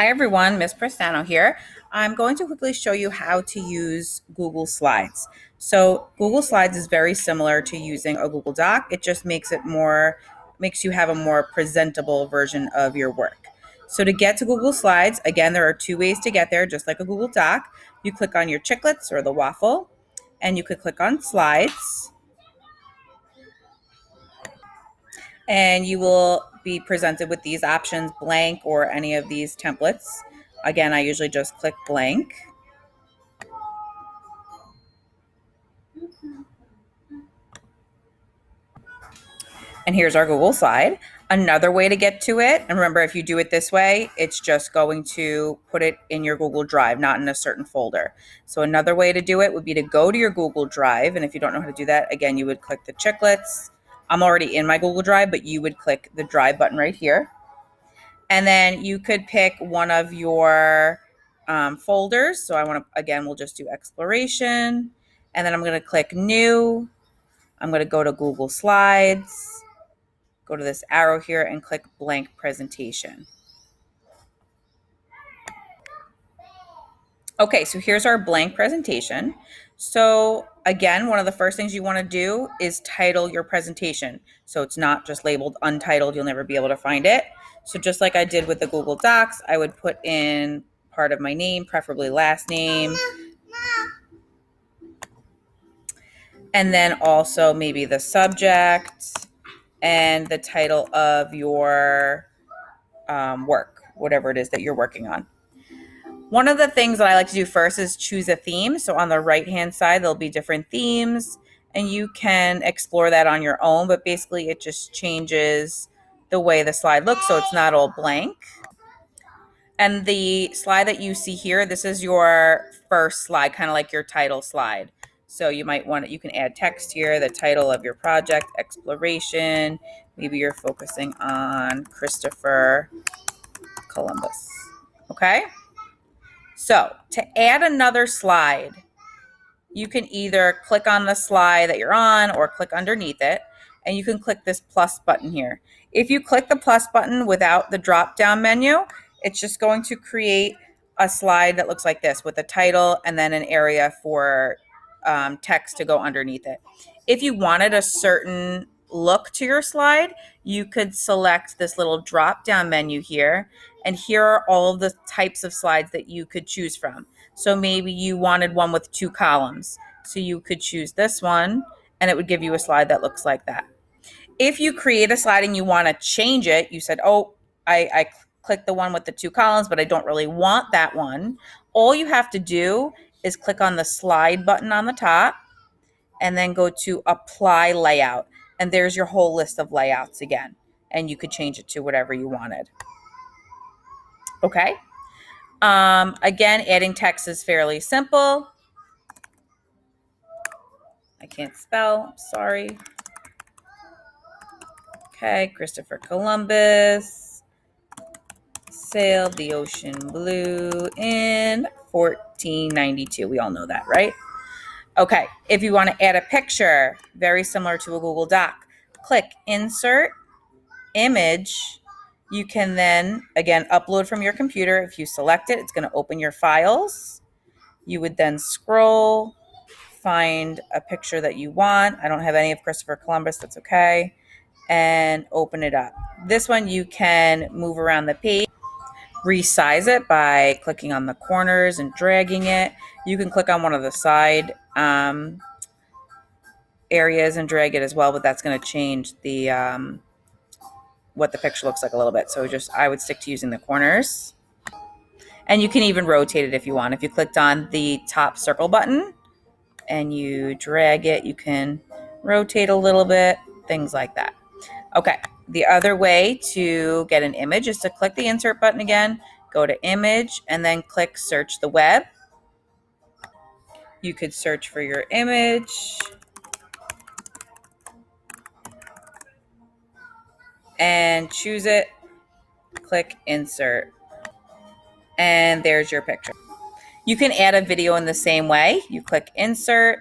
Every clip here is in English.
Hi everyone, Miss Prestano here. I'm going to quickly show you how to use Google Slides. So Google Slides is very similar to using a Google Doc. It just makes you have a more presentable version of your work. So to get to Google Slides, again, there are two ways to get there, just like a Google Doc. You click on your chiclets or the waffle, and you could click on Slides, and you will be presented with these options, blank or any of these templates. Again, I usually just click blank. And here's our Google slide. Another way to get to it, and remember, if you do it this way, it's just going to put it in your Google Drive, not in a certain folder. So another way to do it would be to go to your Google Drive. And if you don't know how to do that, again, you would click the chiclets. I'm already in my Google Drive, but you would click the Drive button right here. And then you could pick one of your folders. So I want to, again, we'll just do exploration. And then I'm going to click new. I'm going to go to Google Slides. Go to this arrow here and click blank presentation. Okay, so here's our blank presentation. So again, one of the first things you want to do is title your presentation. So it's not just labeled untitled, you'll never be able to find it. So just like I did with the Google Docs, I would put in part of my name, preferably last name. And then also maybe the subject and the title of your work, whatever it is that you're working on. One of the things that I like to do first is choose a theme. So on the right-hand side, there'll be different themes, and you can explore that on your own, but basically it just changes the way the slide looks so it's not all blank. And the slide that you see here, this is your first slide, kind of like your title slide. So you might want to, you can add text here, the title of your project, exploration. Maybe you're focusing on Christopher Columbus. Okay. So to add another slide, you can either click on the slide that you're on or click underneath it, and you can click this plus button here. If you click the plus button without the drop down menu, it's just going to create a slide that looks like this with a title and then an area for text to go underneath it. If you wanted a certain look to your slide, you could select this little drop down menu here, and here are all of the types of slides that you could choose from. So maybe you wanted one with 2 columns, so you could choose this one and it would give you a slide that looks like that. If you create a slide and you want to change it, you said, oh, I clicked the one with the 2 columns, but I don't really want that one. All you have to do is click on the slide button on the top and then go to apply layout. And there's your whole list of layouts again. And you could change it to whatever you wanted. Okay. Again, adding text is fairly simple. I can't spell, sorry. Okay, Christopher Columbus sailed the ocean blue in 1492. We all know that, right? Okay, if you want to add a picture, very similar to a Google Doc, click Insert, Image. You can then, again, upload from your computer. If you select it, it's going to open your files. You would then scroll, find a picture that you want. I don't have any of Christopher Columbus, that's okay. And open it up. This one you can move around the page, resize it by clicking on the corners and dragging it. You can click on one of the side areas and drag it as well, but that's going to change the what the picture looks like a little bit. So I would stick to using the corners. And you can even rotate it if you want. If you clicked on the top circle button and you drag it, you can rotate a little bit, things like that. Okay, the other way to get an image is to click the insert button again, go to image, and then click search the web. You could search for your image and choose it, click insert, and there's your picture. You can add a video in the same way. You click insert,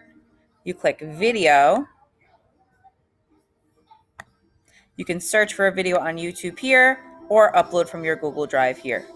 you click video. You can search for a video on YouTube here or upload from your Google Drive here.